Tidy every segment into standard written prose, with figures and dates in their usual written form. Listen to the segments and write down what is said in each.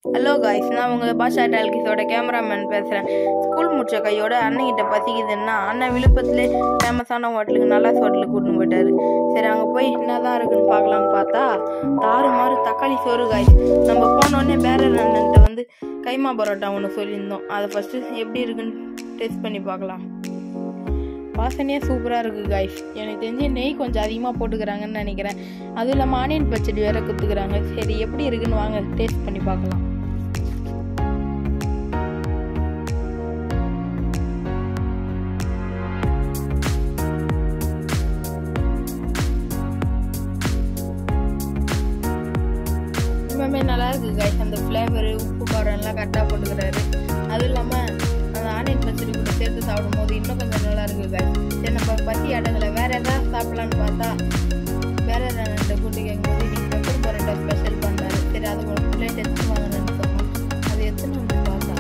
Hello guys, நான் உங்கள் பாஷா டால்கிஸோட cameraman பேசுகிறேன். ஸ்கூல் முடிச்ச கையோட அண்ணன்கிட்ட பசிக்குதுன்னா அண்ணன் விழுப்புரத்துலேயே ஃபேமஸான ஹோட்டலுக்கு நல்லாஸ் ஹோட்டலுக்கு கூட்டின்னு போயிட்டாரு. சரி, அங்கே போய் என்ன தான் இருக்குன்னு பார்க்கலான்னு பார்த்தா தாறுமாறு தக்காளி சோறு காய்ஸ். நம்ம போனோடனே பேரர் அண்ணன்ட்ட கைமா பரோட்டா ஒன்று சொல்லியிருந்தோம். அதை ஃபஸ்ட்டு எப்படி இருக்குன்னு டேஸ்ட் பண்ணி பார்க்கலாம். வாசனையாக சூப்பராக இருக்குது காய்ஸ். எனக்கு தெரிஞ்சு நெய் கொஞ்சம் அதிகமாக போட்டுக்கிறாங்கன்னு நினைக்கிறேன். அதுவும் இல்லாமல் ஆனியன் பச்சடி வேறு குத்துக்கிறாங்க. சரி, எப்படி இருக்குன்னு வாங்க டேஸ்ட் பண்ணி பார்க்கலாம். ரொம்பவே நல்லா இருக்குது காய்ஸ். அந்த ஃப்ளேவரு, உப்பு காரம் எல்லாம் கரெக்டாக போட்டுக்கிறாரு. அதுவும் இல்லாமல் அந்த ஆனியன் பச்சடி கூட சேர்த்து சாப்பிடும் போது இன்னும் கொஞ்சம் நல்லா இருக்குது காய்ஸ். சரி, நம்ம பசி அடங்கலை, வேறு எதாவது சாப்பிட்லான்னு பார்த்தா வேறு ரெண்டு கூட்டி கேட்கும்போது நீங்கள் பெப்பர் பரோட்டா ஸ்பெஷல் பண்ணாரு. சரி, அது ஒரு பிளேட் எடுத்து வாங்கணும்னு சொன்னோம். அது எத்தனை வந்து பார்த்தா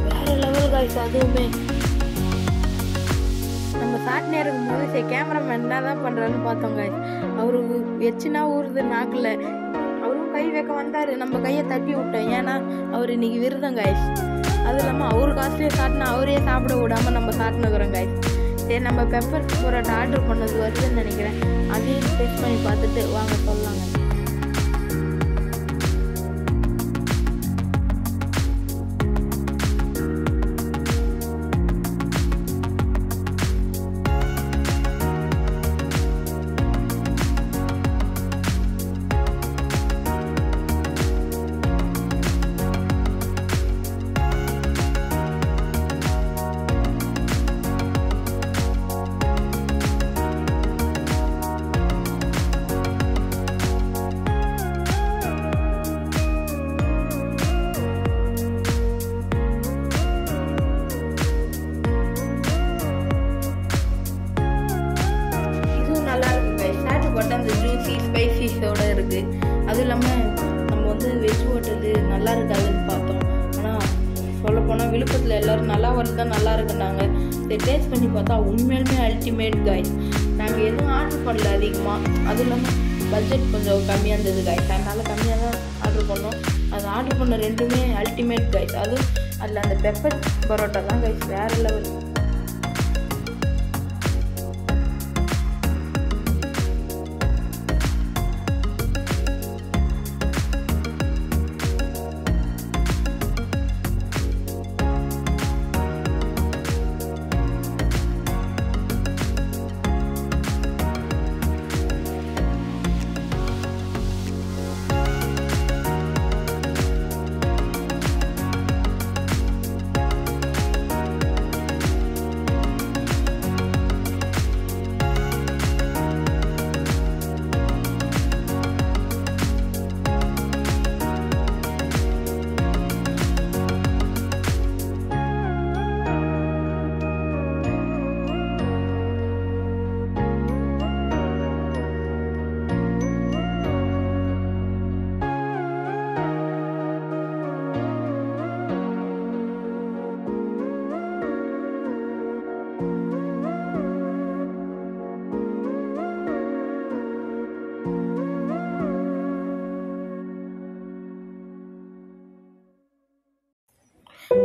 வேறு லெவல் காய்ஸ். அதுவுமே நம்ம சாட்டினே இருக்கும்போது சரி கேமராமேன் என்ன தான் பண்ணுறாருன்னு பார்த்தோம் காய்ஸ். அவருக்கு எச்சுனா ஊறுது நாக்கில். அவரும் கை வைக்க வந்தார், நம்ம கையை தட்டி விட்டோம். ஏன்னா அவர் இன்னைக்கு விரதம் காய்ஸ். அதுவும் இல்லாமல் அவர் காசுலேயே சாட்டினா அவரே சாப்பிட விடாமல் நம்ம சாட்டினுக்கிறோம் காய்ஸ். சரி, நம்ம பெப்பர் பரோட்டா ஆர்டர் பண்ணது வருதுன்னு நினைக்கிறேன். அதையும் டெஸ்ட் பண்ணி பார்த்துட்டு வாங்க சொல்லலாங்க. அந்த ஜூஸி ஸ்பைசிஸோடு இருக்குது. அதுவும் இல்லாமல் நம்ம வெஜ் ஹோட்டலு நல்லா இருக்காதுன்னு பார்த்தோம். ஆனால் சொல்லப்போனால் விழுப்புரத்தில் எல்லோரும் நல்லா வருது நல்லா இருக்குன்னாங்க. சரி, டேஸ்ட் பண்ணி பார்த்தா உண்மையாலுமே அல்டிமேட் காய்ஸ். நாங்கள் எதுவும் ஆர்டர் பண்ணல அதிகமாக. அதுவும் இல்லாமல் பட்ஜெட் கொஞ்சம் கம்மியாக இருந்தது காய்ஸ். அதனால் கம்மியாக தான் ஆர்டர் பண்ணோம். அது ஆர்டர் பண்ண ரெண்டுமே அல்டிமேட் காய்ஸ். அதுவும் அதில் அந்த பெப்பர் பரோட்டா தான் காய்ஸ் வேறு லெவல்.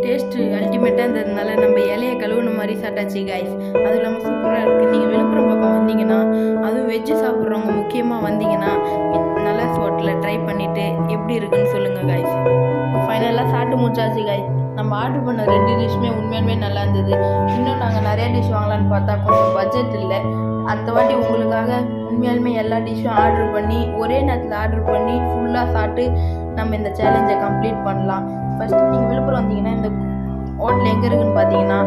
டேஸ்ட்டு அல்டிமேட்டாக இருந்ததுனால நம்ம இலையை கழுவுன மாதிரி சாப்பிட்டாச்சு காய்ஸ். அதுவும் இல்லாமல் சூப்பராக இருக்குது. நீங்கள் விழுப்புரம் பக்கம் வந்தீங்கன்னா, அதுவும் வெஜ்ஜு சாப்பிட்றவங்க முக்கியமாக வந்தீங்கன்னா நல்லாஸ் ஹோட்டலில் ட்ரை பண்ணிவிட்டு எப்படி இருக்குன்னு சொல்லுங்கள் காய்ஸ். ஃபைனலாக சாப்பிட்டு முடிச்சாச்சு காய்ஸ். நம்ம ஆர்டர் பண்ண 2 டிஷ்ஷுமே உண்மையாலுமே நல்லா இருந்தது. இன்னும் நாங்கள் நிறையா டிஷ் வாங்கலான்னு பார்த்தா கொஞ்சம் பட்ஜெட் இல்லை. அடுத்த வாட்டி உங்களுக்காக உண்மையாலுமே எல்லா டிஷ்ஷும் ஆர்டர் பண்ணி ஒரே நேரத்தில் ஆர்டர் பண்ணி ஃபுல்லாக சாப்பிட்டு நம்ம இந்த சேலஞ்சை கம்ப்ளீட் பண்ணலாம். ஃபஸ்ட்டு நீங்கள் விழுப்புரம் வந்தீங்கன்னா இந்த ஹோட்டல் எங்கே இருக்குதுன்னு பார்த்தீங்கன்னா